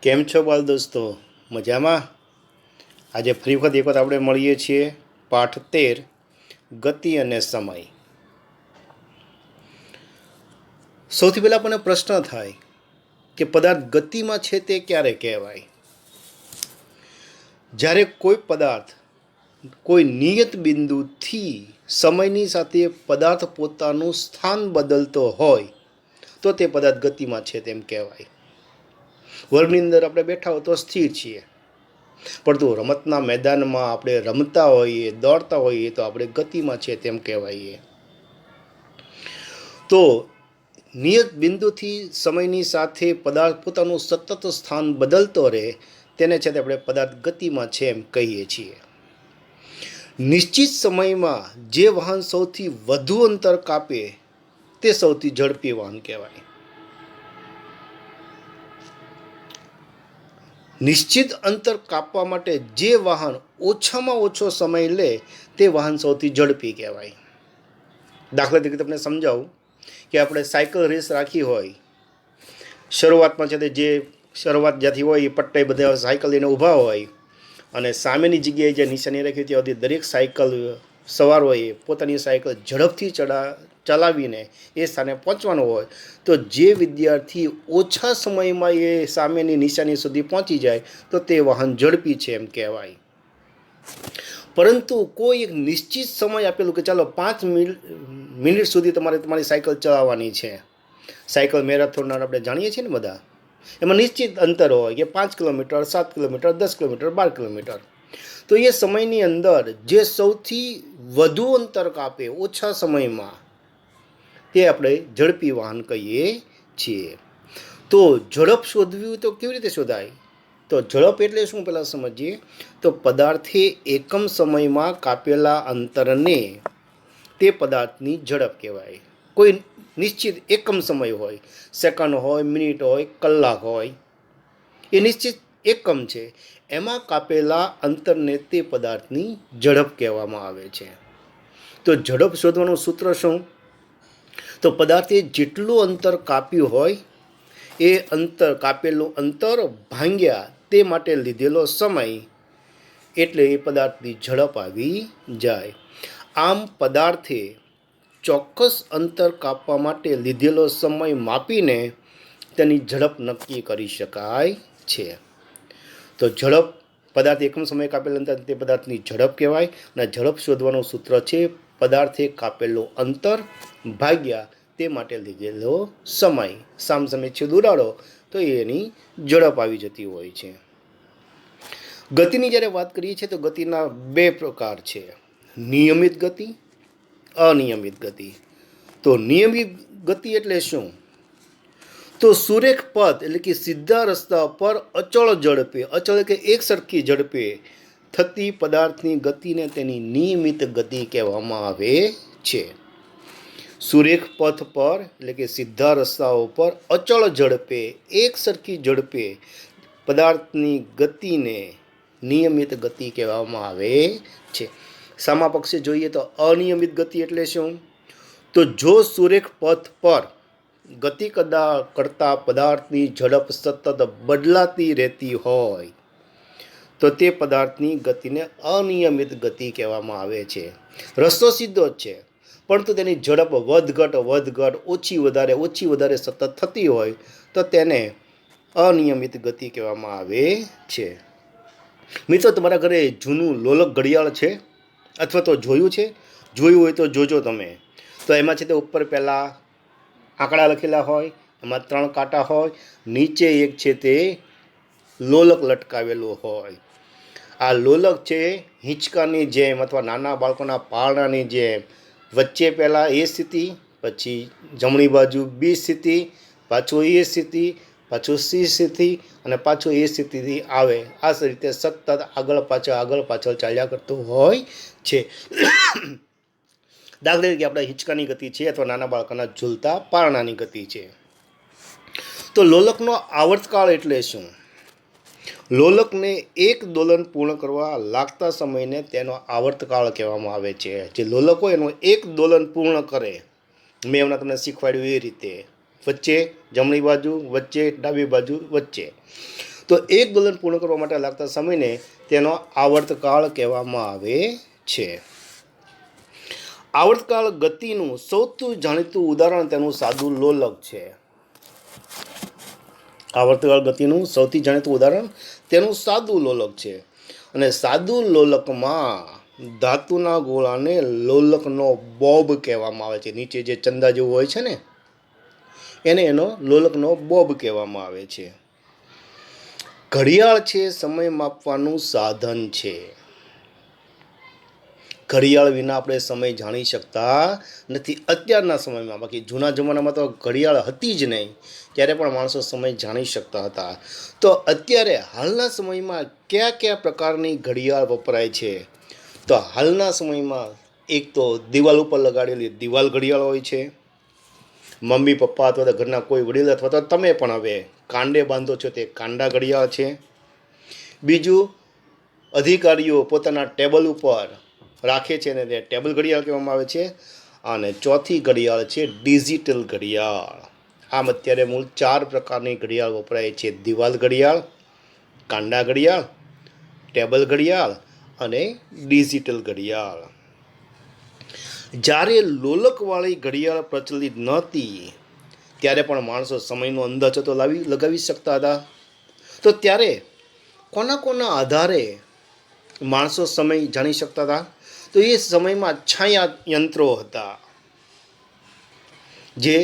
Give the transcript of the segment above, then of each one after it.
કેમ છો બાલ દોસ્તો? મજામાં? આજે ફરી વખત આપણે મળીએ છીએ પાઠ 13 ગતિ અને સમય. સૌથી પહેલાં આપણને પ્રશ્ન થાય કે પદાર્થ ગતિમાં છે તે ક્યારે કહેવાય? જ્યારે કોઈ પદાર્થ કોઈ નિયત બિંદુથી સમયની સાથે પદાર્થ પોતાનું સ્થાન બદલતો હોય તો તે પદાર્થ ગતિમાં છે તેમ કહેવાય. વર્ગની અંદર આપણે બેઠા હોય તો સ્થિર છીએ, પરંતુ રમતના મેદાનમાં આપણે રમતા હોઈએ, દોડતા હોઈએ તો આપણે ગતિમાં છે તેમ કહેવાઈએ. તો નિયત બિંદુથી સમયની સાથે પદાર્થ પોતાનું સતત સ્થાન બદલતો રહે તેને છે તે આપણે પદાર્થ ગતિમાં છે એમ કહીએ છીએ. નિશ્ચિત સમયમાં જે વાહન સૌથી વધુ અંતર કાપે તે સૌથી ઝડપી વાહન કહેવાય. નિશ્ચિત અંતર કાપવા માટે જે વાહન ઓછામાં ઓછો સમય લે તે વાહન સૌથી ઝડપી કહેવાય. દાખલા તરીકે તમને સમજાવું કે આપણે સાયકલ રેસ રાખી હોય, શરૂઆતમાં છે તે જે શરૂઆત જ્યાંથી હોય એ પટ્ટે બધા સાયકલ લઈને ઊભા હોય અને સામેની જગ્યાએ જે નિશાની રાખી ત્યાં સુધી દરેક સાયકલ સવારોએ પોતાની સાયકલ ઝડપથી ચલાવીને એ સ્થાને પહોંચવાનું હોય તો જે વિદ્યાર્થી ઓછા સમયમાં એ સામેની નિશાની સુધી પહોંચી જાય તો તે વાહન ઝડપી છે એમ કહેવાય. પરંતુ કોઈ એક નિશ્ચિત સમય આપેલું કે ચાલો 5 મિનિટ સુધી તમારી સાયકલ ચલાવવાની છે. સાયકલ મેરેથોનના આપણે જાણીએ છીએ ને બધા, એમાં નિશ્ચિત અંતર હોય કે 5 કિલોમીટર, 7 કિલોમીટર, 10 કિલોમીટર, 12 કિલોમીટર. તો એ સમયની અંદર જે સૌથી વધુ અંતર કાપે ઓછા સમયમાં તે આપણે ઝડપી વાહન કહીએ છીએ. તો ઝડપ શોધવી તો કેવી રીતે શોધાય? તો ઝડપ એટલે શું પહેલાં સમજીએ. તો પદાર્થે એકમ સમયમાં કાપેલા અંતરને તે પદાર્થની ઝડપ કહેવાય. કોઈ નિશ્ચિત એકમ સમય હોય, સેકન્ડ હોય, મિનિટ હોય, કલાક હોય, એ નિશ્ચિત એકમ છે, એમાં કાપેલા અંતરને તે પદાર્થની ઝડપ કહેવામાં આવે છે. તો ઝડપ શોધવાનું સૂત્ર શું? તો પદાર્થે જેટલું અંતર કાપ્યું હોય એ કાપેલું અંતર ભાંગ્યા તે માટે લીધેલો સમય, એટલે એ પદાર્થની ઝડપ આવી જાય. આમ પદાર્થે ચોક્કસ અંતર કાપવા માટે લીધેલો સમય માપીને તેની ઝડપ નક્કી કરી શકાય છે. તો ઝડપ પદાર્થ એકમ સમય કાપેલ અંતર તે પદાર્થની ઝડપ કહેવાય. અને ઝડપ શોધવાનું સૂત્ર છે પદાર્થે કાપેલું અંતર ભાગ્યા તે માટે લીધેલો સમય. સામસામે છેદ ઉડાડો તો એની ઝડપ આવી જતી હોય છે. ગતિની જ્યારે વાત કરીએ છીએ તો ગતિના 2 પ્રકાર છે, નિયમિત ગતિ, અનિયમિત ગતિ. તો નિયમિત ગતિ એટલે શું? તો સુરેખ પથ એટલે કે સીધા રસ્તા પર અચળ ઝડપે, અચળ કે એક સરખી ઝડપે થતી પદાર્થની ગતિને તેની નિયમિત ગતિ કહેવામાં આવે છે. સુરેખ પથ પર એટલે કે સીધા રસ્તાઓ પર અચળ ઝડપે, એક સરખી ઝડપે પદાર્થની ગતિને નિયમિત ગતિ કહેવામાં આવે છે. સામા પક્ષે જોઈએ તો અનિયમિત ગતિ એટલે શું? તો જો સુરેખ પથ પર ગતિ કરતા પદાર્થની ઝડપ સતત બદલાતી રહેતી હોય તો તે પદાર્થની ગતિને અનિયમિત ગતિ કહેવામાં આવે છે. રસ્તો સીધો જ છે, પરંતુ તેની ઝડપ વધઘટ, ઓછી વધારે સતત થતી હોય તો તેને અનિયમિત ગતિ કહેવામાં આવે છે. મિત્રો, તમારા ઘરે જૂનું લોલક ઘડિયાળ છે અથવા તો જોયું છે? જોયું હોય તો જોજો તમે. તો એમાં છે તે ઉપર પહેલાં આંકડા લખેલા હોય, એમાં 3 કાંટા હોય, નીચે એક છે તે લોલક લટકાવેલું હોય. આ લોલક છે હિંચકાની જેમ અથવા નાના બાળકોના પારણાની જેમ વચ્ચે પહેલાં એ સ્થિતિ, પછી જમણી બાજુ બી સ્થિતિ, પાછું એ સ્થિતિ, પાછું સી સ્થિતિ અને પાછું એ સ્થિતિથી આવે. આ રીતે સતત આગળ પાછળ ચાલ્યા કરતું હોય છે. દાખલા તરીકે આપણા હિંચકાની ગતિ છે અથવા નાના બાળકોના ઝૂલતા પારણાની ગતિ છે. તો લોલકનો આવર્તકાળ એટલે શું? લોલકને એક દોલન પૂર્ણ કરવા લાગતા સમયને તેનો આવર્તકાળ કહેવામાં આવે છે. જે લોલક હોય એનું એક દોલન પૂર્ણ કરે, મેં હમણાં તમને શીખવાડ્યું એ રીતે, વચ્ચે જમણી બાજુ, વચ્ચે ડાબી બાજુ, વચ્ચે. તો એક દોલન પૂર્ણ કરવા માટે લાગતા સમયને તેનો આવર્તકાળ કહેવામાં આવે છે. આવર્તકાળ ગતિનું સૌથી જાણીતું ઉદાહરણ તેનું સાદું લોલક છે. આવર્તકાળ ગતિનું સૌથી જાણીતું ઉદાહરણ તેનું સાદું લોલક છે. અને સાદું લોલકમાં ધાતુના ગોળાને લોલકનો બોબ કહેવામાં આવે છે. નીચે જે ચંદા જેવું હોય છે ને એને એનો લોલકનો બોબ કહેવામાં આવે છે. ઘડિયાળ છે સમય માપવાનું સાધન છે. ઘડિયાળ વિના આપણે સમય જાણી શકતા નથી અત્યારના સમયમાં. બાકી જૂના જમાનામાં તો ઘડિયાળ હતી જ નહીં, ત્યારે પણ માણસો સમય જાણી શકતા હતા. તો અત્યારે હાલના સમયમાં કયા કયા પ્રકારની ઘડિયાળ વપરાય છે? તો હાલના સમયમાં એક તો દિવાલ ઉપર લગાડેલી દિવાલ ઘડિયાળ હોય છે. મમ્મી પપ્પા અથવા તો ઘરના કોઈ વડીલ અથવા તો તમે પણ હવે કાંડે બાંધો છો તે કાંડા ઘડિયાળ છે. બીજું, અધિકારીઓ પોતાના ટેબલ ઉપર રાખે છે અને તે ટેબલ ઘડિયાળ કહેવામાં આવે છે. અને ચોથી ઘડિયાળ છે ડિજિટલ ઘડિયાળ. આમ અત્યારે મૂળ 4 પ્રકારની ઘડિયાળ વપરાય છે: દિવાલ ઘડિયાળ, કાંડા ઘડિયાળ, ટેબલ ઘડિયાળ અને ડિજિટલ ઘડિયાળ. જ્યારે લોલકવાળી ઘડિયાળ પ્રચલિત નહોતી ત્યારે પણ માણસો સમયનો અંદાજો તો લગાવી શકતા હતા. તો ત્યારે કોના આધારે માણસો સમય જાણી શકતા હતા? તો એ સમયમાં છાયા યંત્રો હતા, જે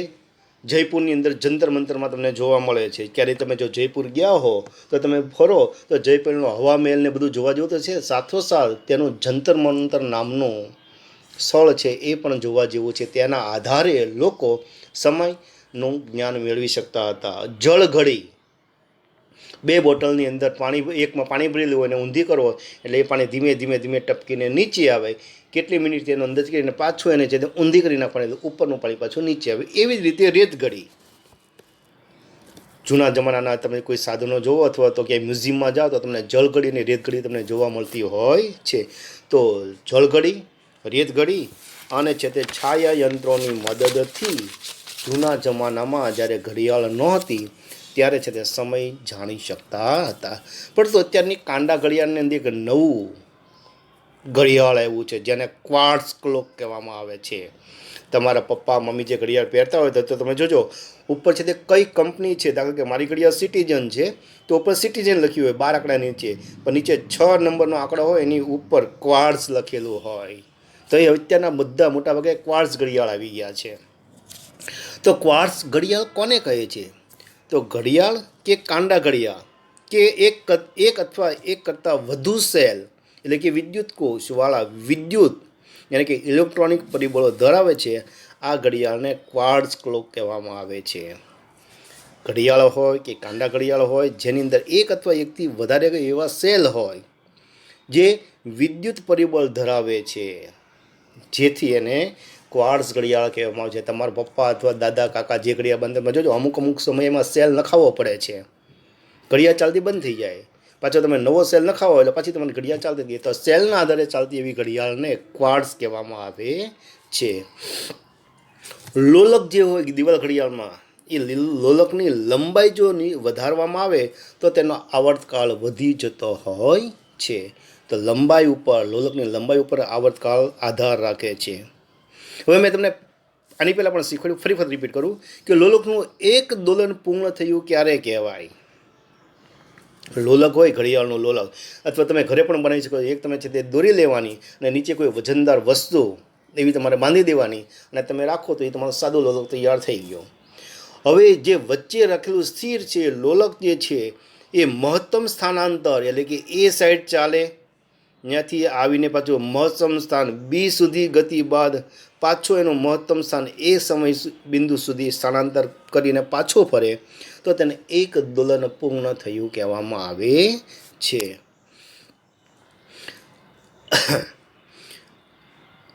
જયપુરની અંદર જંતર મંતરમાં તમને જોવા મળે છે. ક્યારેય તમે જો જયપુર ગયા હો તો તમે ફરો તો જયપુરનો હવા મહેલ ને બધું જોવા જેવું તો છે. સાથોસાથ તેનું જંતર મંતર નામનું સ્થળ છે એ પણ જોવા જેવું છે. તેના આધારે લોકો સમયનું જ્ઞાન મેળવી શકતા હતા. જળઘડી, 2 બોટલની અંદર એકમાં પાણી ભરેલું હોય અને ઊંધી કરો એટલે એ પાણી ધીમે ધીમે ધીમે ટપકીને નીચે આવે. કેટલી મિનિટ તેનો અંદાજ કરીને પાછું એને છે તે ઊંધી કરી નાખવાનું, ઉપરનું પાણી પાછું નીચે આવે. એવી જ રીતે રેતઘડી, જૂના જમાનાના તમે કોઈ સાધનો જોવો અથવા તો ક્યાંય મ્યુઝિયમમાં જાઓ તો તમને જળઘડી અને રેતઘડી તમને જોવા મળતી હોય છે. તો જળઘડી, રેતઘડી અને છે તે છાયા યંત્રોની મદદથી જૂના જમાનામાં જ્યારે ઘડિયાળ નહોતી ત્યારે છે તે સમય જાણી શકતા હતા. પરંતુ અત્યારની કાંડા ઘડિયાળની અંદર એક નવું ઘડિયાળ આવ્યું છે જેને ક્વાર્ટઝ ક્લોક કહેવામાં આવે છે. તમારા પપ્પા મમ્મી જે ઘડિયાળ પહેરતા હોય તો તમે જોજો ઉપર છે તે કઈ કંપની છે. દાખલા કે મારી ઘડિયાળ સિટીઝન છે તો ઉપર સિટીઝન લખ્યું હોય 12 આંકડા નીચે, પણ નીચે 6 નંબરનો આંકડો હોય એની ઉપર ક્વાર્ટઝ લખેલું હોય. તો એ અત્યારના બધા મોટા ભાગે ક્વાર્ટઝ ઘડિયાળ આવી ગયા છે. તો ક્વાર્ટઝ ઘડિયાળ કોને કહે છે? તો ઘડિયાળ કે કાંડા ઘડિયાળ કે એક અથવા એક કરતાં વધુ સેલ એટલે કે વિદ્યુત કોષવાળા વિદ્યુત એટલે કે ઇલેક્ટ્રોનિક પરિબળો ધરાવે છે, આ ઘડિયાળને ક્વાર્ટઝ ક્લોક કહેવામાં આવે છે. ઘડિયાળ હોય કે કાંડા ઘડિયાળ હોય જેની અંદર એક અથવા એકથી વધારે એવા સેલ હોય જે વિદ્યુત પરિબળ ધરાવે છે, જેથી એને ક્વાર્ટઝ ઘડિયાળ કહેવામાં આવે છે. તમારા પપ્પા અથવા દાદા કાકા જે ઘડિયાળ બંધ જોજો અમુક સમય એમાં સેલ નખાવવો પડે છે. ઘડિયાળ ચાલતી બંધ થઈ જાય, પાછો તમે નવો સેલ નખાવો એટલે પછી તમારી ઘડિયાળ ચાલતી ગઈ. તો સેલના આધારે ચાલતી એવી ઘડિયાળને ક્વાર્ટઝ કહેવામાં આવે છે. લોલક જે હોય દિવાલ ઘડિયાળમાં, એ લોલકની લંબાઈ જો વધારવામાં આવે તો તેનો આવર્તકાળ વધી જતો હોય છે. તો લંબાઈ ઉપર, લોલકની લંબાઈ ઉપર આવર્તકાળ આધાર રાખે છે. હવે મેં તમને આની પહેલાં પણ શીખવાડ્યું, ફરી રિપીટ કરું કે લોલકનું એક દોલન પૂર્ણ થયું ક્યારે કહેવાય? લોલક હોય ઘડિયાળનું લોલક, અથવા તમે ઘરે પણ બનાવી શકો. એક તમે છે તે દોરી લેવાની અને નીચે કોઈ વજનદાર વસ્તુ એવી તમારે બાંધી દેવાની અને તમે રાખો તો એ તમારો સાદો લોલક તૈયાર થઈ ગયો. હવે જે વચ્ચે રાખેલું સ્થિર છે લોલક જે છે એ મહત્તમ સ્થાનાંતર એટલે કે એ સાઈડ ચાલે, ત્યાંથી આવીને પાછું મહત્તમ સ્થાન બી સુધી ગતિ બાદ પાછો એનું મહત્તમ સ્થાન એ સમય બિંદુ સુધી સ્થાનાંતર કરીને પાછો ફરે તો તેને એક દોલન પૂર્ણ થયું કહેવામાં આવે છે.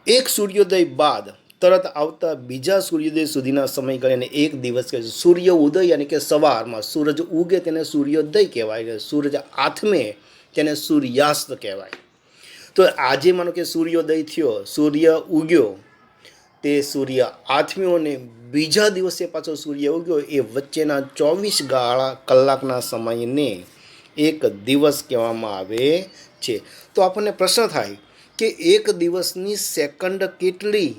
એક સૂર્યોદય બાદ તરત આવતા બીજા સૂર્યોદય સુધીના સમયગાળાને એક દિવસ કહે છે. સૂર્ય ઉદય યાની કે સવારમાં સૂરજ ઉગે તેને સૂર્યોદય કહેવાય, સૂરજ આથમે તેને સૂર્યાસ્ત કહેવાય. તો આજે માનો કે સૂર્યોદય થયો, સૂર્ય ઉગ્યો, તે સૂર્ય આથમ્યો ને બીજા દિવસે પાછો સૂર્ય ઉગ્યો, એ વચ્ચેના 24 કલાકના સમયને એક દિવસ કહેવામાં આવે છે. તો આપણને પ્રશ્ન થાય કે એક દિવસની સેકન્ડ કેટલી?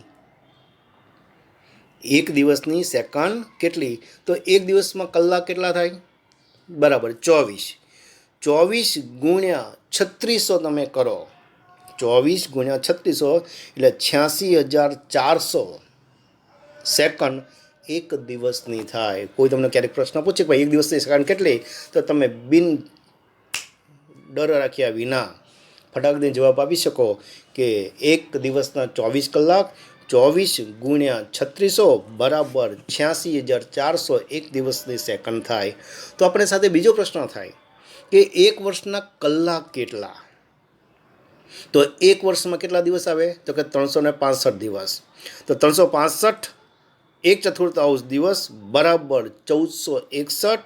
એક દિવસની સેકન્ડ કેટલી? તો એક દિવસમાં કલાક કેટલા થાય? બરાબર 24. 24 ગુણ્યા 3600 તમે કરો. 24 ગુણ્યા 3600 એટલે 86,400 સેકન્ડ એક દિવસની થાય. કોઈ તમને ક્યારેક પ્રશ્ન પૂછે કે ભાઈ એક દિવસની સેકન્ડ કેટલી, તો તમે બિન ડર રાખ્યા વિના ફટાકથી જવાબ આપી શકો કે એક દિવસના 24 કલાક, 24 ગુણ્યા 3600 બરાબર 86,400 એક દિવસની સેકન્ડ થાય. તો આપણે સાથે બીજો પ્રશ્ન થાય કે એક વર્ષના કલાક કેટલા? તો એક વર્ષમાં કેટલા દિવસ આવે? તો કે 365 દિવસ. તો 365 1/4 દિવસ બરાબર 1461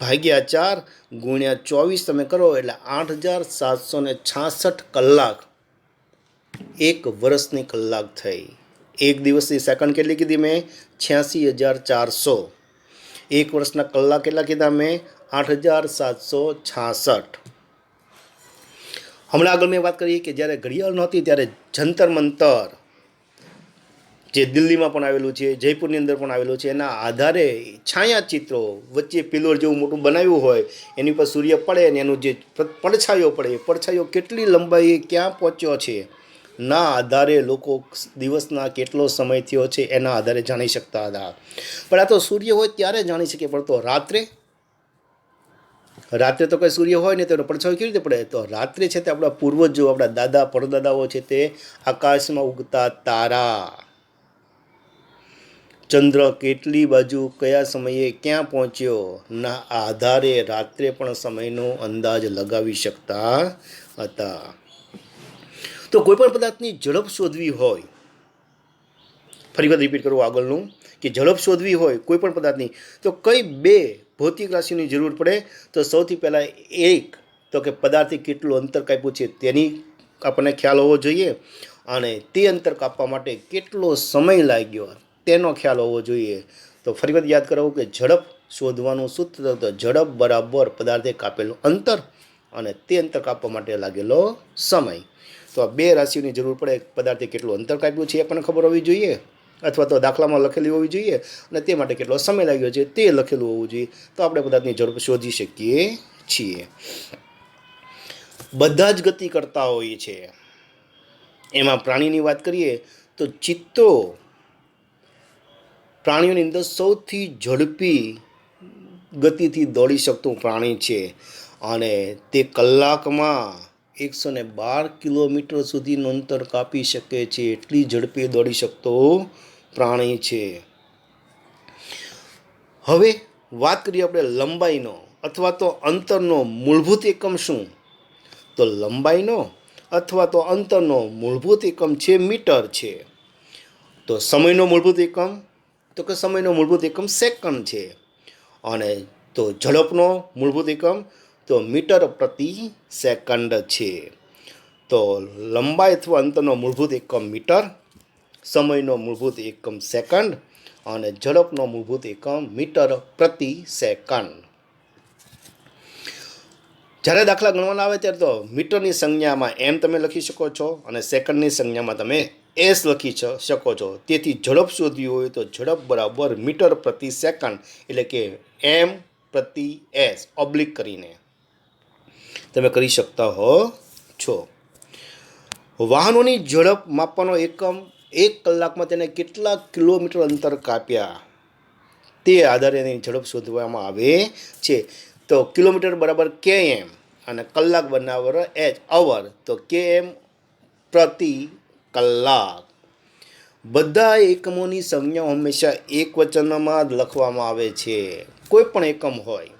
ભાગ્યા 4 ગુણ્યા 24 તમે કરો એટલે 8,766 કલાક એક વર્ષની કલાક થઈ. એક દિવસની સેકન્ડ કેટલી કીધી મેં? 86,400. એક વર્ષના કલાક કેટલા કીધા મેં? 8,766. હમણાં આગળ મેં વાત કરી કે જ્યારે ઘડિયાળ નહોતી ત્યારે જંતર મંતર જે દિલ્હીમાં પણ આવેલું છે, જયપુરની અંદર પણ આવેલું છે, એના આધારે છાયાચિત્રો વચ્ચે પિલોર જેવું મોટું બનાવ્યું હોય, એની પર સૂર્ય પડે અને એનું જે પડછાયો પડે, પડછાયો કેટલી લંબાઈએ ક્યાં પહોંચ્યો છે ના આધારે લોકો દિવસના કેટલો સમય થયો છે એના આધારે જાણી શકતા હતા. પણ આ તો સૂર્ય હોય ત્યારે જાણી શકીએ, પણ તો રાત્રે તો કંઈ સૂર્ય હોય ને તેનો પડછાયો કેવી રીતે પડે? તો રાત્રે છે તે આપણા પૂર્વજો, આપણા દાદા પરદાદાઓ છે તે આકાશમાં ઉગતા તારા, ચંદ્ર કેટલી બાજુ કયા સમયે ક્યાં પહોંચ્યો ના આધારે રાત્રે પણ સમયનો અંદાજ લગાવી શકતા હતા. તો કોઈ પણ પદાર્થની ઝડપ શોધવી હોય, ફરી વખત રિપીટ કરવું આગળનું, કે ઝડપ શોધવી હોય કોઈ પણ પદાર્થની, તો કઈ બે ભૌતિક રાશિઓની જરૂર પડે? તો સૌથી પહેલાં એક તો કે પદાર્થે કેટલું અંતર કાપ્યું છે તેની આપણને ખ્યાલ હોવો જોઈએ, અને તે અંતર કાપવા માટે કેટલો સમય લાગ્યો તેનો ખ્યાલ હોવો જોઈએ. તો ફરી વખત યાદ કરાવું કે ઝડપ શોધવાનું સૂત્ર તો ઝડપ બરાબર પદાર્થે કાપેલું અંતર અને તે અંતર કાપવા માટે લાગેલો સમય. તો આ બે રાશિઓની જરૂર પડે. પદાર્થે કેટલું અંતર કાપ્યું છે એ પણ ખબર હોવી જોઈએ, અથવા તો દાખલામાં લખેલી હોવી જોઈએ, અને તે માટે કેટલો સમય લાગ્યો છે તે લખેલું હોવું જોઈએ. તો આપણે પદાર્થની ઝડપ શોધી શકીએ છીએ. બધા જ ગતિ કરતા હોઈએ છે. એમાં પ્રાણીની વાત કરીએ તો ચિત્તો પ્રાણીઓની અંદર સૌથી ઝડપી ગતિથી દોડી શકતું પ્રાણી છે, અને તે કલાકમાં 112 કિલોમીટર સુધીનું અંતર કાપી શકે છે. એટલી ઝડપી દોડી શકતો પ્રાણી છે. હવે વાત કરીએ આપણે લંબાઈનો અથવા તો અંતરનો મૂળભૂત એકમ શું? તો લંબાઈનો અથવા તો અંતરનો મૂળભૂત એકમ છે મીટર છે. તો સમયનો મૂળભૂત એકમ તો કે સમયનો મૂળભૂત એકમ સેકન્ડ છે. અને તો ઝડપનો મૂળભૂત એકમ તો મીટર પ્રતિ સેકન્ડ છે. તો લંબાઈ અથવા અંતરનો મૂળભૂત એકમ મીટર, સમયનો મૂળભૂત એકમ સેકન્ડ અને ઝડપનો મૂળભૂત એકમ મીટર પ્રતિ સેકન્ડ. જ્યારે દાખલા ગણવાના આવે ત્યારે તો મીટરની સંજ્ઞામાં એમ તમે લખી શકો છો અને સેકન્ડની સંજ્ઞામાં તમે એસ લખી શકો છો. તેથી ઝડપ શોધવી હોય તો ઝડપ બરાબર મીટર પ્રતિ સેકન્ડ, એટલે કે એમ પ્રતિ એસ ઓબ્લિક કરીને તમે કરી શકતા હો છો. વાહનોની ઝડપ માપવાનો એકમ એક કલાકમાં તેને કેટલા કિલોમીટર અંતર કાપ્યા તે આધારે એની ઝડપ શોધવામાં આવે છે. તો કિલોમીટર બરાબર કેએમ અને કલાક બરાબર એચ અવર, તો કેએમ પ્રતિ કલાક. બધા એકમોની સંજ્ઞાઓ હંમેશા એક વચનમાં જ લખવામાં આવે છે. કોઈ પણ એકમ હોય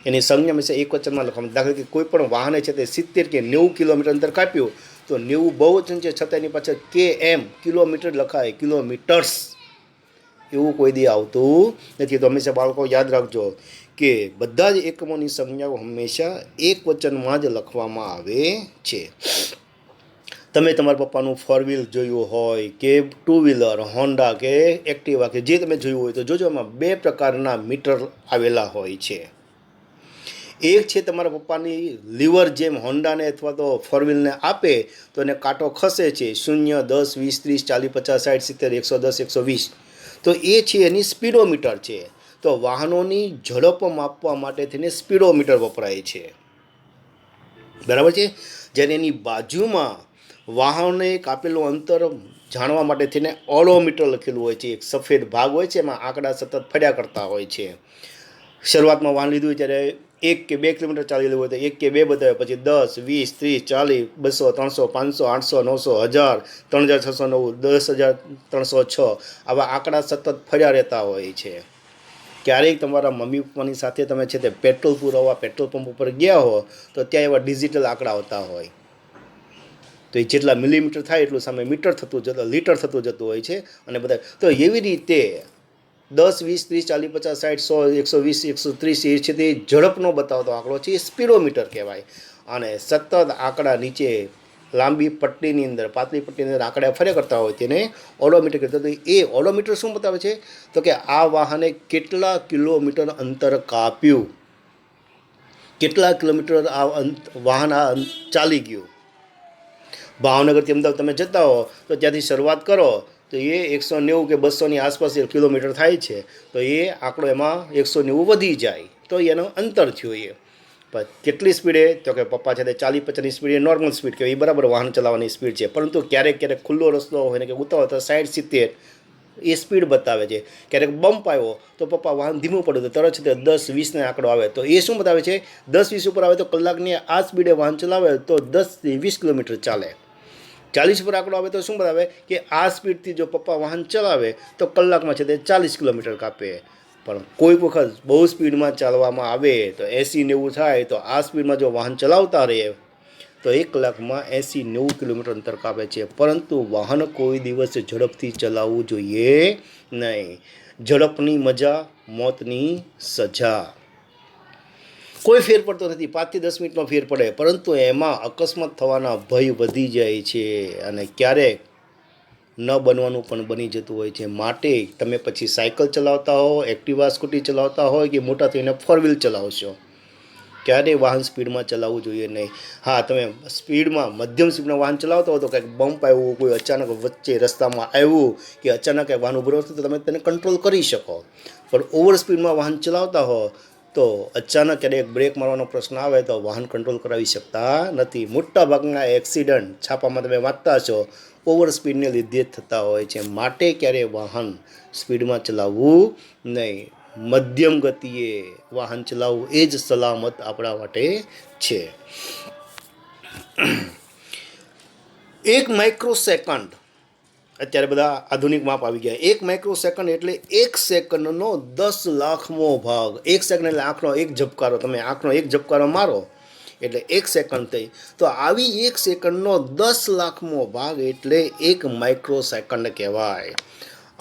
એની સંજ્ઞા હંમેશા એક વચનમાં લખવામાં. દાખલા કે કોઈ પણ વાહને છે તે 70 કે 90 કિલોમીટર અંતર કાપ્યું, તો 90 બહુવચન છે છતાં એની પાછળ કેએમ કિલોમીટર લખાય, કિલોમીટર્સ એવું કોઈ દી આવતું નથી. તો હંમેશા બાળકો યાદ રાખજો કે બધા જ એકમોની સંજ્ઞાઓ હંમેશા એક વચનમાં જ લખવામાં આવે છે. તમે તમારા પપ્પાનું 4 વ્હીલ જોયું હોય કે 2 વ્હીલર હોન્ડા કે એક્ટિવા કે જે તમે જોયું હોય તો જોજો એમાં બે પ્રકારના મીટર આવેલા હોય છે. એક છે તમારા પપ્પાની લીવર જેમ હોન્ડાને અથવા તો ફોર વ્હીલને આપે તો એને કાંટો ખસે છે 0, 10, 20, 30, 40, 50, 60, 70, 110, 120. તો એ છે એની સ્પીડોમીટર છે. તો વાહનોની ઝડપ માપવા માટે થઈને સ્પીડોમીટર વપરાય છે, બરાબર છે. જ્યારે એની બાજુમાં વાહનને કાપેલું અંતર જાણવા માટે થઈને ઓડોમીટર લખેલું હોય છે. એક સફેદ ભાગ હોય છે, એમાં આંકડા સતત ફર્યા કરતા હોય છે. શરૂઆતમાં વાહન લીધું હોય ત્યારે 1 કે 2 કિલોમીટર ચાલેલું હોય તો 1 કે 2 બતાવે, પછી 10, 20, 30, 40, 200, 300, 500, 800, 900, 3609, 10,306 આવા આંકડા સતત ફર્યા રહેતા હોય છે. ક્યારેક તમારા મમ્મી પપ્પાની સાથે તમે છે તે પેટ્રોલ પુરાવવા પેટ્રોલ પંપ ઉપર ગયા હો તો ત્યાં એવા ડિજિટલ આંકડા આવતા હોય, તો એ જેટલા મિલીમીટર થાય એટલું સામે મીટર થતું જતું, લીટર થતું જતું હોય છે. અને બધા તો એવી રીતે 10, 20, 30, 40, 50, 60, 100, 120, 130 એ છે તે ઝડપનો બતાવતો આંકડો છે, એ સ્પીડોમીટર કહેવાય. અને સતત આંકડા નીચે લાંબી પટ્ટીની અંદર, પાતળી પટ્ટીની અંદર આંકડા ફર્યા કરતા હોય તેને ઓડોમીટર કહેતા. તો એ ઓડોમીટર શું બતાવે છે? તો કે આ વાહને કેટલા કિલોમીટર અંતર કાપ્યું, કેટલા કિલોમીટર આ વાહન આ ચાલી ગયું. ભાવનગરથી અમદાવાદ તમે જતા હો તો ત્યાંથી શરૂઆત કરો તો એ 190 કે 200ની આસપાસ કિલોમીટર થાય છે. તો એ આંકડો એમાં 190 વધી જાય તો એનો અંતર થયું. એ પણ કેટલી સ્પીડે? તો કે પપ્પા છે તે 40-50ની સ્પીડ એ નોર્મલ સ્પીડ કહેવાય, એ બરાબર વાહન ચલાવવાની સ્પીડ છે. પરંતુ ક્યારેક ક્યારેક ખુલ્લો રસ્તો હોય ને કે ઉતાવળ તો 60-70 એ સ્પીડ બતાવે છે. ક્યારેક બમ્પ આવ્યો તો પપ્પા વાહન ધીમું પડ્યું તો તરત છે તે 10-20ને આંકડો આવે. તો એ શું બતાવે છે? 10-20 ઉપર આવે તો કલાકની આ સ્પીડે વાહન ચલાવે તો 10-20 કિલોમીટર ચાલે. 40 પર આંકડો આવે તો શું બતાવે કે આ સ્પીડથી જો પપ્પા વાહન ચલાવે તો કલાકમાં છે તે 40 કિલોમીટર કાપે. પણ કોઈક વખત બહુ સ્પીડમાં ચાલવામાં આવે તો 80-90 થાય, તો આ સ્પીડમાં જો વાહન ચલાવતા રહે તો 1 કલાકમાં 80-90 કિલોમીટર અંતર કાપે છે. પરંતુ વાહન કોઈ દિવસ ઝડપથી ચલાવવું જોઈએ નહીં. ઝડપની મજા, મોતની સજા. કોઈ ફેર પડતો નથી, 5 થી 10 મિનિટનો ફેર પડે, પરંતુ એમાં અકસ્માત થવાના ભય વધી જાય છે અને ક્યારેક ન બનવાનું પણ બની જતું હોય છે. માટે તમે પછી સાયકલ ચલાવતા હો, એક્ટિવા સ્કૂટી ચલાવતા હોય કે મોટા થઈને ફોર વ્હીલ ચલાવશો, ક્યારેય વાહન સ્પીડમાં ચલાવવું જોઈએ નહીં. હા, તમે સ્પીડમાં મધ્યમ સ્પીડમાં વાહન ચલાવતા હો તો કંઈક બમ્પ આવ્યું, કોઈ અચાનક વચ્ચે રસ્તામાં આવ્યું કે અચાનક વાહન ઊભું રહેતું તો તમે તેને કંટ્રોલ કરી શકો. પણ ઓવર સ્પીડમાં વાહન ચલાવતા હો તો અચાનક ક્યારેક બ્રેક મારવાનો પ્રશ્ન આવે તો વાહન કંટ્રોલ કરાવી શકતા નથી. મોટાભાગના એક્સિડન્ટ છાપામાં તમે વાંચતા છો ઓવર સ્પીડને લીધે જ થતા હોય છે. માટે ક્યારેય વાહન સ્પીડમાં ચલાવવું નહીં. મધ્યમ ગતિએ વાહન ચલાવવું એ જ સલામત આપણા માટે છે. 1 માઇક્રોસેકન્ડ, અત્યારે બધા આધુનિક માપ આવી ગયા. 1 માઇક્રોસેકન્ડ એટલે 1 સેકન્ડનો 10 લાખમો ભાગ. 1 સેકન્ડ એટલે આંખનો એક ઝબકારો, તમે આંખનો એક ઝબકારો મારો એટલે 1 સેકન્ડ થઈ. તો આવી 1 સેકન્ડનો 10 લાખમો ભાગ એટલે 1 માઇક્રોસેકન્ડ કહેવાય.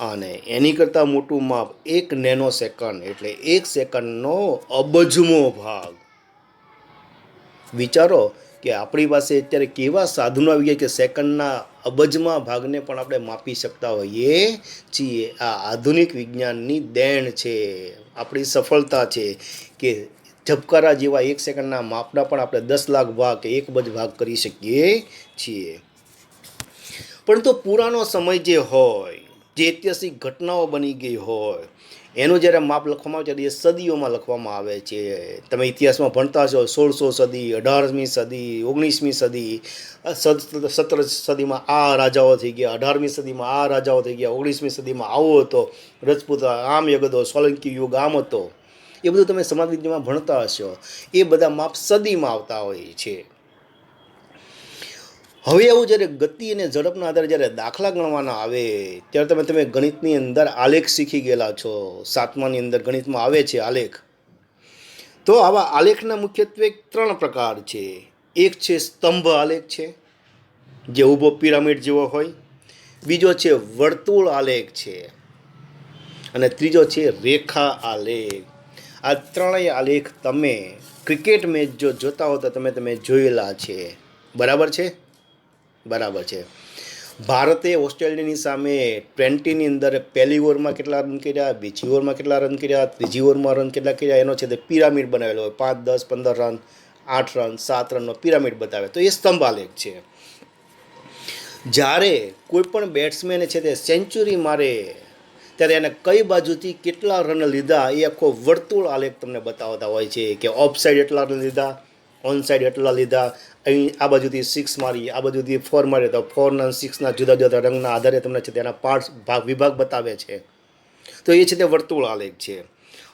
અને એની કરતાં મોટું માપ 1 નેનો સેકન્ડ એટલે 1 સેકન્ડનો અબજમો ભાગ. વિચારો કે આપણી પાસે અત્યારે કેવા સાધનો આવી ગયા કે સેકન્ડના અબજમાં ભાગને પણ આપણે માપી શકતા હોઈએ છીએ. આ આધુનિક વિજ્ઞાનની દેણ છે, આપણી સફળતા છે કે ઝબકારા જેવા 1 સેકન્ડના માપના પણ આપણે 10 લાખ ભાગ કે 1 અબજ ભાગ કરી શકીએ છીએ. પરંતુ પુરાનો સમય જે હોય, જે ઐતિહાસિક ઘટનાઓ બની ગઈ હોય, એનું જ્યારે માપ લખવામાં આવે ત્યારે એ સદીઓમાં લખવામાં આવે છે. તમે ઇતિહાસમાં ભણતા છો 1600 સદી, 18મી સદી, 19મી સદી, 17 સદીમાં આ રાજાઓ થઈ ગયા, 18મી સદીમાં આ રાજાઓ થઈ ગયા, 19મી સદીમાં આવો હતો, રજપૂત આમ યુગ હતો, સોલંકી યુગ આમ હતો. એ બધું તમે સમાજ વિદ્યામાં ભણતા હશો. એ બધા માપ સદીમાં આવતા હોય છે. હવે એવું જ્યારે ગતિ અને ઝડપના આધારે જ્યારે દાખલા ગણવાના આવે ત્યારે તમે ગણિતની અંદર આલેખ શીખી ગયેલા છો. 7માની અંદર ગણિતમાં આવે છે આલેખ. તો આવા આલેખના મુખ્યત્વે 3 પ્રકાર છે. એક છે સ્તંભ આલેખ છે, જે ઊભો પિરામિડ જેવો હોય. બીજો છે વર્તુળ આલેખ છે અને ત્રીજો છે રેખા આલેખ. આ 3 આલેખ તમે ક્રિકેટ મેચ જો જોતા હો તો તમે જોયેલા છે. બરાબર છે? બરાબર છે. ભારતે ઓસ્ટ્રેલિયાની સામે 20ની અંદર પહેલી ઓવરમાં કેટલા રન કર્યા, બીજી ઓવરમાં કેટલા રન કર્યા, ત્રીજી ઓવરમાં રન કેટલા કર્યા, એનો છે તે પિરામિડ બનાવેલો હોય. 5, 10, 15 રન, 8 રન, 7 રનનો પિરામિડ બતાવે. તો એ સ્તંભાલેખ છે. જ્યારે કોઈ પણ બેટ્સમેન છે તે સેન્ચુરી મારે ત્યારે એને કઈ બાજુથી કેટલા રન લીધા એ આખો વર્તુળ આલેખ તમને બતાવતા હોય છે કે ઓફ સાઈડ એટલા રન લીધા, ઓન સાઈડ એટલા લીધા, અહીં આ બાજુથી 6 મારી, આ બાજુથી 4 મારી, તો 4 અને 6ના જુદા જુદા રંગના આધારે તમને છે તેના પાર્ટ્સ વિભાગ બતાવે છે. તો એ છે તે વર્તુળ આલેખ છે.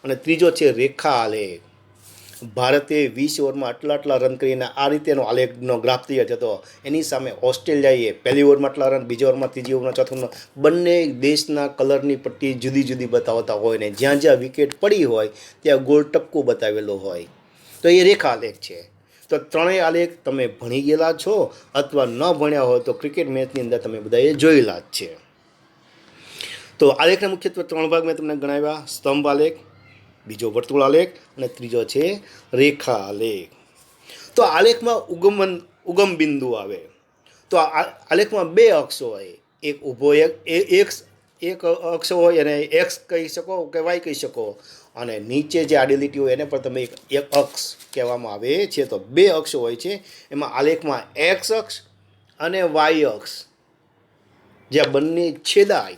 અને ત્રીજો છે રેખા આલેખ. ભારતે 20 ઓવરમાં આટલા રન કરીને આ રીતેનો આલેખનો ગ્રાફ તૈયાર થતો. એની સામે ઓસ્ટ્રેલિયાએ પહેલી ઓવરમાં આટલા રન, બીજી ઓવરમાં, ત્રીજી ઓવરમાં, ચોથા ઓવરમાં બંને દેશના કલરની પટ્ટી જુદી જુદી બતાવતા હોય ને જ્યાં જ્યાં વિકેટ પડી હોય ત્યાં ગોળ ટપકો બતાવેલો હોય. તો એ રેખા આલેખ છે. તો ત્રણેય આલેખ તમે ભણી ગયેલા છો અથવા ન ભણ્યા હોય તો ક્રિકેટ મેચની અંદર તમે બધાએ જોયેલા જ છે. તો આલેખના મુખ્યત્વે 3 ભાગ મેં તમને ગણાવ્યા: સ્તંભ આલેખ, બીજો વર્તુળ આલેખ અને ત્રીજો છે રેખા આલેખ. તો આલેખમાં ઉગમ બિંદુ આવે. તો આલેખમાં 2 અક્ષ હોય, એક ઊભો એક અક્ષ હોય એને એક્સ કહી શકો કે વાય કહી શકો, અને નીચે જે આડી લીટી હોય એને પણ તમે એક અક્ષ કહેવામાં આવે છે. તો 2 અક્ષ હોય છે. એમાં આલેખમાં એક્સ અક્ષ અને વાય અક્ષ જ્યાં બંને છેદાય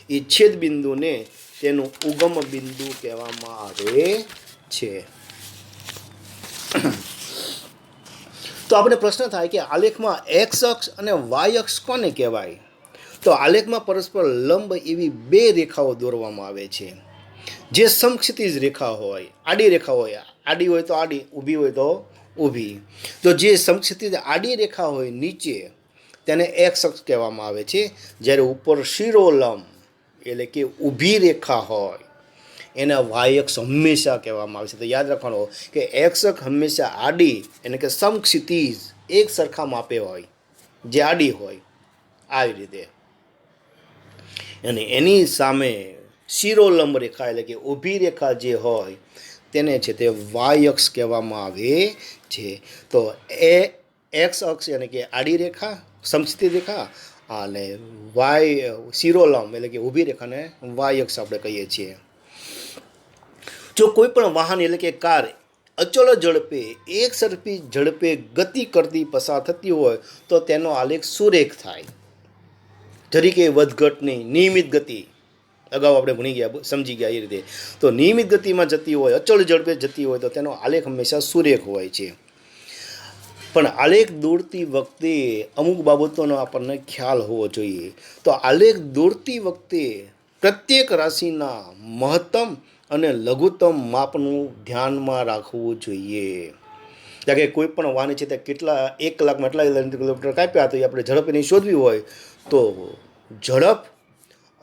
એ છેદ બિંદુને તેનું ઉગમ બિંદુ કહેવામાં આવે છે. તો આપણે પ્રશ્ન થાય કે આલેખમાં એક્સ અક્ષ અને વાય અક્ષ કોને કહેવાય? તો આલેખમાં પરસ્પર લંબ એવી 2 રેખાઓ દોરવામાં આવે છે જે સમક્ષિતિજ રેખા હોય. આડી રેખા હોય, આડી હોય તો આડી, ઊભી હોય તો ઊભી. તો જે સમક્ષિતિજ આડી રેખા હોય નીચે તેને એક્સ અક્ષ કહેવામાં આવે છે, જ્યારે ઉપર શિરોલંબ એટલે કે ઊભી રેખા હોય એને વાય અક્ષ હંમેશા કહેવામાં આવે છે. તો યાદ રાખવાનું કે એક્સ અક્ષ હંમેશા આડી એટલે કે સમક્ષિતિજ એક સરખા માપે હોય, જે આડી હોય આવી રીતે, અને એની સામે શિરોલંબ રેખા એટલે કે ઊભી રેખા જે હોય તેને છે તે વાય અક્ષ કહેવામાં આવે છે. તો એ એક્સ અક્ષ એટલે કે આડી રેખા, સમક્ષિતિજ રેખા, અને વાય શિરોલંબ એટલે કે ઊભી રેખાને વાય અક્ષ આપણે કહીએ છીએ. જો કોઈ પણ વાહન એટલે કે કાર અચળ ઝડપે એક સરખી ઝડપે ગતિ કરતી પસાર થતી હોય તો તેનો આલેખ સુરેખ થાય. તરીકે વધઘટની નિયમિત ગતિ અગાઉ આપણે ભણી ગયા, સમજી ગયા એ રીતે. તો નિયમિત ગતિમાં જતી હોય, અચળ ઝડપે જતી હોય તો તેનો આલેખ હંમેશા સુરેખ હોય છે. પણ આલેખ દોરતી વખતે અમુક બાબતોનો આપણને ખ્યાલ હોવો જોઈએ. તો આલેખ દોરતી વખતે પ્રત્યેક રાશિના મહત્તમ અને લઘુત્તમ માપનું ધ્યાનમાં રાખવું જોઈએ. કારણ કે કોઈ પણ વાહન છે તે કેટલા 1 કલાકમાં એટલા કિલોમીટર કાપ્યા તો એ આપણે ઝડપ એની શોધવી હોય તો ઝડપ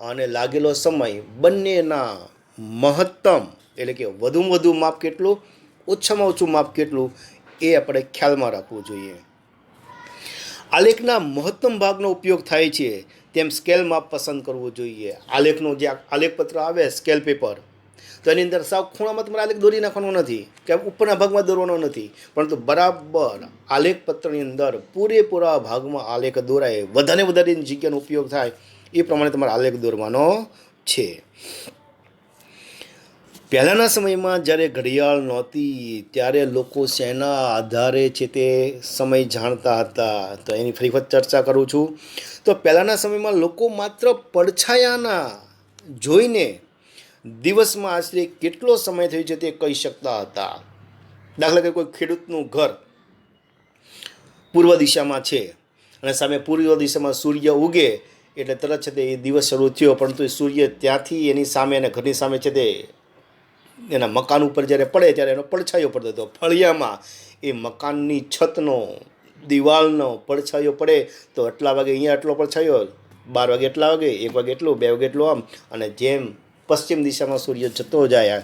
અને લાગેલો સમય બંનેના મહત્તમ એટલે કે વધુમાં વધુ માપ કેટલું, ઓછામાં ઓછું માપ કેટલું એ આપણે ખ્યાલમાં રાખવું જોઈએ. આલેખના મહત્તમ ભાગનો ઉપયોગ થાય છે તેમ સ્કેલ માપ પસંદ કરવું જોઈએ. આલેખનો જે આલેખપત્ર આવે સ્કેલ પેપર, તો એની અંદર સાવ ખૂણામાં તમારે આલેખ દોરી નાખવાનો નથી કે ઉપરના ભાગમાં દોરવાનો નથી, પરંતુ બરાબર આલેખપત્રની અંદર પૂરેપૂરા ભાગમાં આલેખ દોરાય, વધારેની જગ્યાનો ઉપયોગ થાય એ પ્રમાણે તમારે આલેખ દોરવાનો છે. પહેલાંના સમયમાં જ્યારે ઘડિયાળ નહોતી ત્યારે લોકો શેના આધારે છે તે સમય જાણતા હતા? તો એની ફરી વખત ચર્ચા કરું છું. તો પહેલાંના સમયમાં લોકો માત્ર પડછાયાના જોઈને દિવસમાં આશરે કેટલો સમય થયો છે તે કહી શકતા હતા. દાખલા તરીકે કોઈ ખેડૂતનું ઘર પૂર્વ દિશામાં છે અને સામે પૂર્વ દિશામાં સૂર્ય ઉગે એટલે તરત છે તે એ દિવસ શરૂ થયો, પરંતુ સૂર્ય ત્યાંથી એની સામે અને ઘરની સામે છે તે એના મકાન ઉપર જ્યારે પડે ત્યારે એનો પડછાયો પડતો હતો. ફળિયામાં એ મકાનની છતનો, દિવાલનો પડછાયો પડે તો એટલા વાગે અહીંયા એટલો પડછાયો, 12 વાગે એટલા વાગે, 1 વાગે એટલું, 2 વાગે એટલું, આમ. અને જેમ પશ્ચિમ દિશામાં સૂર્ય જતો જાય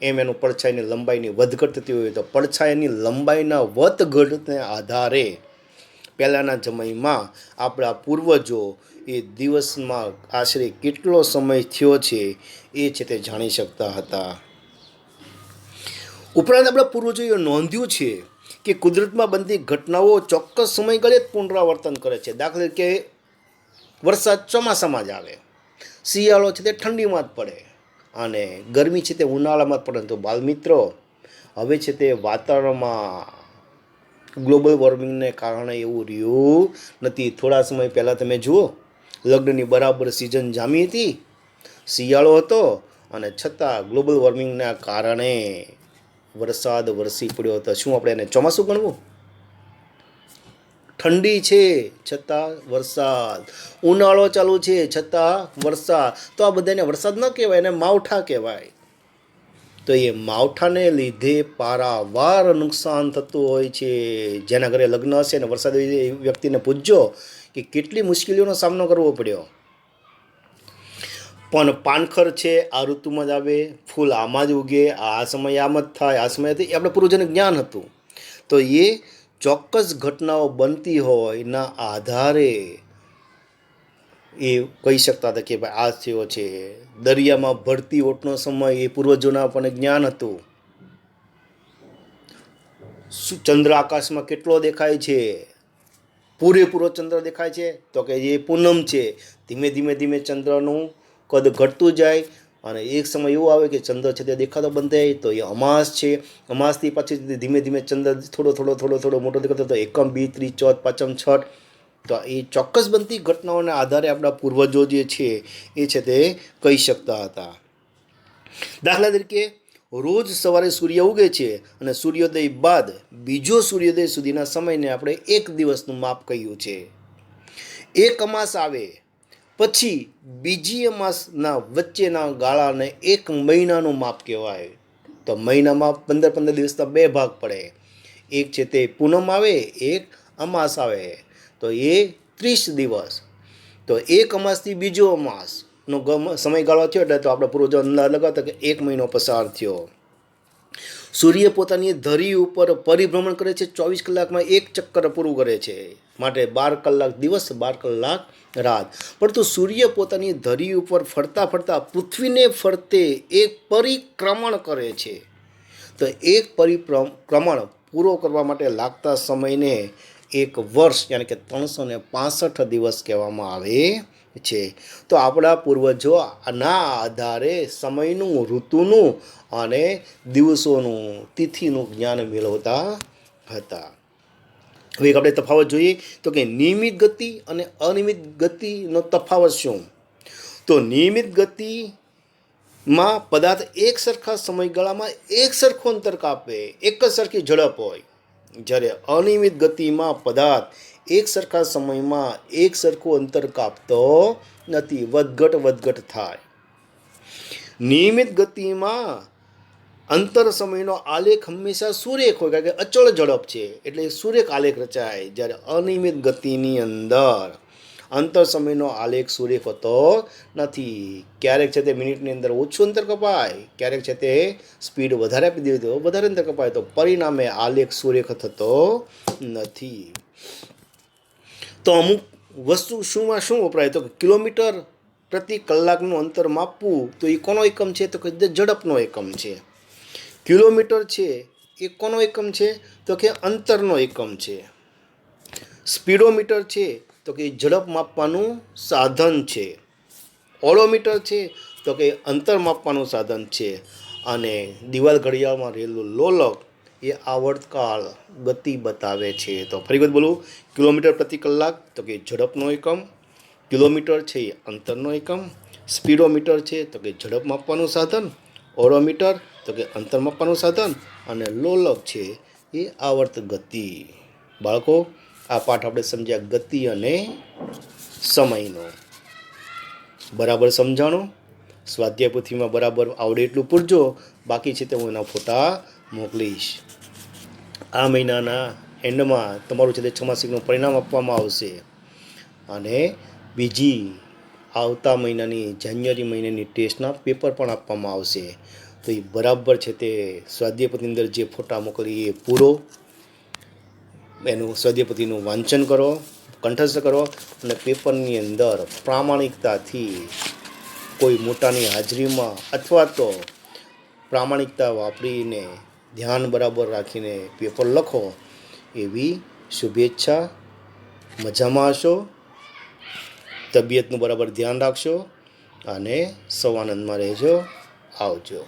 એમ એનું પડછાયાની લંબાઈની વધઘટ થતી હોય. તો પડછાયાની લંબાઈના વધઘટને આધારે પહેલાંના સમયમાં આપણા પૂર્વજો એ દિવસમાં આશરે કેટલો સમય થયો છે એ છે તે જાણી શકતા હતા. ઉપરાંત આપણા પૂર્વજોએ નોંધ્યું છે કે કુદરતમાં બનતી ઘટનાઓ ચોક્કસ સમયગાળે જ પુનરાવર્તન કરે છે. દાખલા તરીકે વરસાદ ચોમાસામાં જ આવે, શિયાળો છે તે ઠંડીમાં જ પડે, અને ગરમી છે તે ઉનાળામાં જ પડે. તો બાલમિત્રો, હવે છે તે વાતાવરણમાં ગ્લોબલ વોર્મિંગને કારણે એવું રહ્યું નથી. થોડા સમય પહેલાં તમે જુઓ, લગ્નની બરાબર સિઝન જામી હતી, શિયાળો હતો, અને છતાં ગ્લોબલ વોર્મિંગના કારણે વરસાદ વરસી પડ્યો હતો. શું આપણે એને ચોમાસું ગણવું? ઠંડી છે છતાં વરસાદ, ઉનાળો ચાલુ છે છતાં વરસાદ. તો આ બધાને વરસાદ ન કહેવાય, એને માવઠા કહેવાય. તો એ માવઠાને લીધે પારાવાર નુકસાન થતું હોય છે. જેના ઘરે લગ્ન હશે ને વરસાદ એ વ્યક્તિને પૂછજો કે કેટલી મુશ્કેલીઓનો સામનો કરવો પડ્યો. પણ પાનખર છે આ ઋતુમાં જ આવે, ફૂલ આમાં જ ઉગે, આ સમયે આમ જ થાય, આ સમયે આપણે પૂર્વજોને જ્ઞાન હતું. તો એ ચોક્કસ ઘટનાઓ બનતી હોય ના આધારે એ કહી શકતા હતા કે ભાઈ આ થયો છે. દરિયામાં ભરતી ઓટનો સમય, એ પૂર્વજોના આપણને જ્ઞાન હતું. ચંદ્ર આકાશમાં કેટલો દેખાય છે? પૂરેપૂરો ચંદ્ર દેખાય છે તો કે એ પૂનમ છે. ધીમે ધીમે ધીમે ચંદ્રનું કદ ઘટતું જાય, અને એક સમય એવો આવે કે ચંદ્ર છે તે દેખાતો બંધ થાય, તો એ અમાસ છે. અમાસથી પછી ધીમે ધીમે ચંદ્ર થોડો મોટો દેખાતો, તો એકમ, બી, ચોથ, પાંચમ, છઠ. તો એ ચોક્કસ બનતી ઘટનાઓના આધારે આપણા પૂર્વજો જે છે એ છે તે કહી શકતા હતા. દાખલા તરીકે રોજ સવારે સૂર્ય ઉગે છે, અને સૂર્યોદય બાદ બીજો સૂર્યોદય સુધીના સમયને આપણે એક દિવસનું માપ કહ્યું છે. એક અમાસ આવે પછી બીજી અમાસના વચ્ચેના ગાળાને એક મહિનાનું માપ કહેવાય. તો મહિનામાં 15 દિવસના 2 ભાગ પડે. એક છે તે પૂનમ આવે, એક અમાસ આવે, તો એ 30 દિવસ. તો એક અમાસથી બીજો અમાસનો સમયગાળો થયો એટલે તો આપણે પૂર્વજો અંદાજ લગાવતા કે 1 મહિનો પસાર થયો. સૂર્ય પોતાની ધરી ઉપર પરિભ્રમણ કરે છે, 24 કલાકમાં એક ચક્કર પૂરું કરે છે, માટે 12 કલાક દિવસ, 12 કલાક રાત. પરંતુ સૂર્ય પોતાની ધરી ઉપર ફરતા ફરતા પૃથ્વીને ફરતે એક પરિક્રમણ કરે છે. તો એક પરિક્રમણ પૂરો કરવા માટે લાગતા સમયને એક વર્ષ, યાની કે 365 દિવસ કહેવામાં આવે છે. તો આપણા પૂર્વજો આના આધારે સમયનું, ઋતુનું અને દિવસોનું, તિથિનું જ્ઞાન મેળવતા હતા. હવે આપણે તફાવત જોઈએ તો કે નિયમિત ગતિ અને અનિયમિત ગતિનો તફાવત શું? તો નિયમિત ગતિમાં પદાર્થ એક સરખા સમયગાળામાં એક સરખું અંતર કાપે, એક જ સરખી ઝડપ હોય. જ્યારે અનિયમિત ગતિમાં પદાર્થ એક સરખા સમયમાં એક સરખું અંતર કાપતો નથી, વધઘટ થાય. નિયમિત ગતિમાં અંતર સમયનો આલેખ હંમેશા સુરેખ હોય, કારણ કે અચળ ઝડપ છે એટલે સુરેખ આલેખ રચાય. જ્યારે અનિયમિત ગતિની અંદર અંતર સમયનો આલેખ સુરેખ હોતો નથી. ક્યારેક છે તે મિનિટની અંદર ઓછું અંતર કપાય, ક્યારેક છે તે સ્પીડ વધારે આપી દેવી તો વધારે અંતર કપાય, તો પરિણામે આલેખ સુરેખ થતો નથી. તો અમુક વસ્તુ શું વપરાય? તો કિલોમીટર પ્રતિ કલાકનું અંતર માપવું, તો એ કોનો એકમ છે? તો કે ઝડપનો એકમ છે. કિલોમીટર છે એ કોનો એકમ છે? તો કે અંતરનો એકમ છે. સ્પીડોમીટર છે તો કે ઝડપ માપવાનું સાધન છે. ઓડોમીટર છે તો કે અંતર માપવાનું સાધન છે. અને દિવાલ ઘડિયાળમાં રહેલું લોલક એ આવર્તકાળ, ગતિ બતાવે છે. તો ફરી વખત બોલું, કિલોમીટર પ્રતિ કલાક તો કે ઝડપનો એકમ, કિલોમીટર છે એ અંતરનો એકમ, સ્પીડોમીટર છે તો કે ઝડપ માપવાનું સાધન, ઓડોમીટર તો કે અંતર માપવાનું સાધન, અને લોલક છે એ આવર્ત ગતિ. બાળકો, આ પાઠ આપણે સમજ્યા ગતિ અને સમયનો. બરાબર સમજાણો? સ્વાધ્યાય પોથીમાં બરાબર આવડે એટલું પૂરજો, બાકી છે તે હું એના ફોટા મોકલીશ. આ મહિનાના એન્ડમાં તમારું છે તે છમાસિકનું પરિણામ આપવામાં આવશે, અને બીજી આવતા મહિનાની જાન્યુઆરી મહિનાની ટેસ્ટના પેપર પણ આપવામાં આવશે. તો એ બરાબર છે તે સ્વાધ્યાયપોથીની અંદર જે ફોટા મોકલી એ પૂરો, એનું સ્વાધ્યાયપોથીનું વાંચન કરો, કંઠસ્થ કરો, અને પેપરની અંદર પ્રામાણિકતાથી કોઈ મોટાની હાજરીમાં અથવા તો પ્રામાણિકતા વાપરીને ધ્યાન બરાબર રાખીને પેપર લખો એવી શુભેચ્છા. મજામાં હશો, તબિયતનું બરાબર ધ્યાન રાખશો અને સૌ આનંદમાં રહેજો. આવજો.